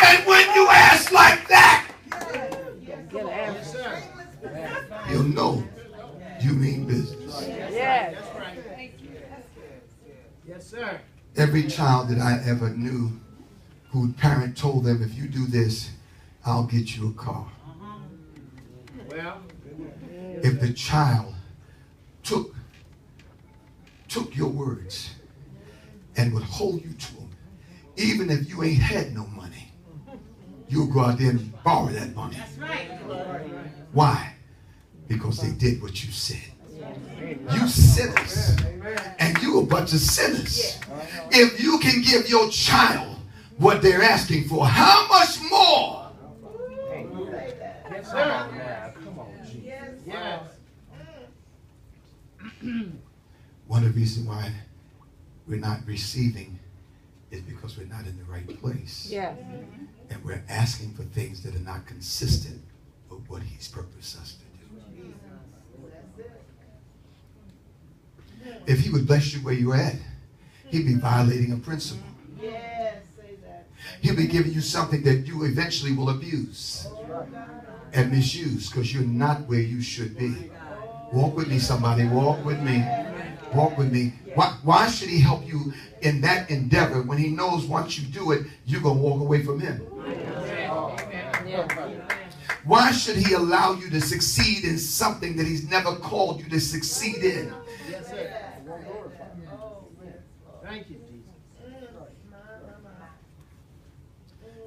And when you ask like that, you'll know you mean business. Yes. Yes, sir. Every child that I ever knew whose parent told them, if you do this, I'll get you a car. Well, if the child took your words and would hold you to them, even if you ain't had no money, you'll go out there and borrow that money. that's right. Why? Because they did what you said. You sinners, and you a bunch of sinners. If you can give your child what they're asking for, how much more? Yes, sir. Come on, Jesus. Yes. One of the reasons why we're not receiving is because we're not in the right place. Yes. And we're asking for things that are not consistent with what he's purposed us to do. If he would bless you where you're at, he'd be violating a principle. Yes, say that. He'll be giving you something that you eventually will abuse and misuse because you're not where you should be. Walk with me, somebody. Walk with me. Walk with me. Why should he help you in that endeavor when he knows once you do it, you're going to walk away from him? Why should he allow you to succeed in something that he's never called you to succeed in? Yes, sir. Thank you, Jesus.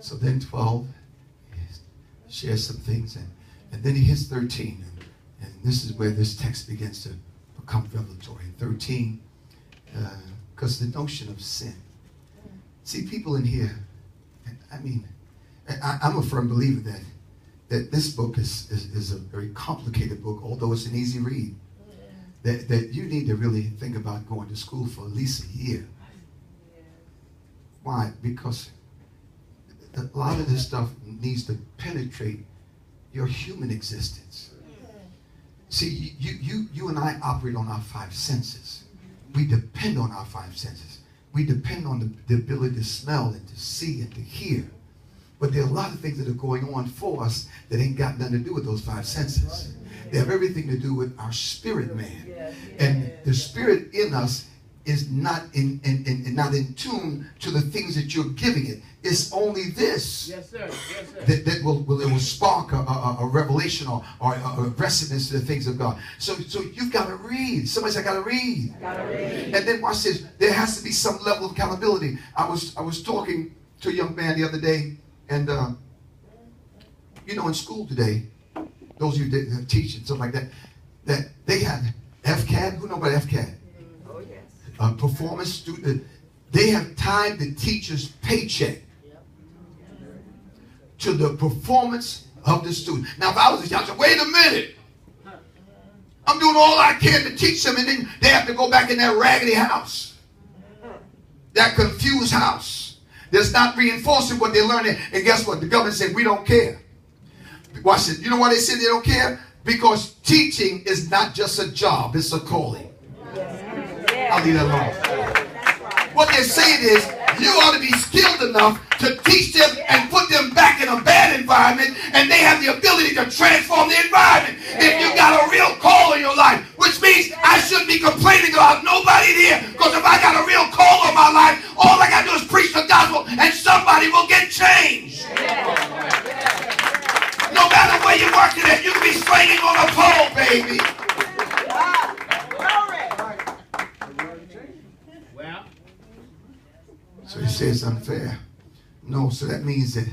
So then 12 shares some things, and then he hits 13. And this is where this text begins to become revelatory. In 13, because the notion of sin. See, people in here, I'm a firm believer that this book is a very complicated book, although it's an easy read. That you need to really think about going to school for at least a year. Why? Because a lot of this stuff needs to penetrate your human existence. See, you and I operate on our five senses. We depend on our five senses. We depend on the ability to smell and to see and to hear. But there are a lot of things that are going on for us that ain't got nothing to do with those five senses. They have everything to do with our spirit man. And the spirit in us is not in tune to the things that you're giving it. It's only this Yes, sir. Yes, sir. that will spark a revelation or a aggressiveness to the things of God. So you've got to read. Somebody said, I got to read. And then watch this. There has to be some level of accountability. I was talking to a young man the other day, and in school today, those of you that teach and stuff like that they have FCAT. Who know about FCAT? Oh, yes. Performance student. They have tied the teacher's paycheck to the performance of the student. Now, if I was a teacher, I'd say, wait a minute. I'm doing all I can to teach them, and then they have to go back in that raggedy house, that confused house that's not reinforcing what they're learning. And guess what? The government said, we don't care. Watch it. You know why they said they don't care? Because teaching is not just a job, it's a calling. I'll leave that alone. What they're saying is, you ought to be skilled enough to teach them and put them back in a bad environment, and they have the ability to transform the environment. If you got a real call in your life, which means I shouldn't be complaining about nobody here, because if I got a real call in my life, all I got to do is preach the gospel, and somebody will get changed. No matter where you're working at, you can be swinging on a pole, baby. Well, So he says unfair. No, so that means that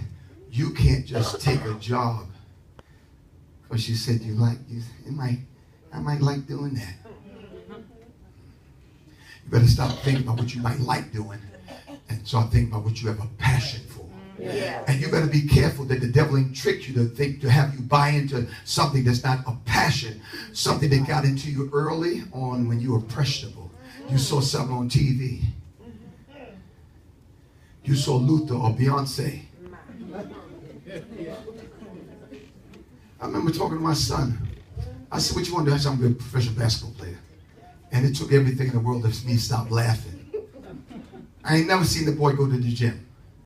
you can't just take a job because you said I might like doing that. You better stop thinking about what you might like doing and start thinking about what you have a passion for. Yeah. And you better be careful that the devil ain't tricked you to have you buy into something that's not a passion, something that got into you early on when you were impressionable. You saw something on TV. You saw Luther or Beyonce. I remember talking to my son. I said, what you want to do? I said, I'm going to be a professional basketball player. And it took everything in the world for me to stop laughing. I ain't never seen the boy go to the gym.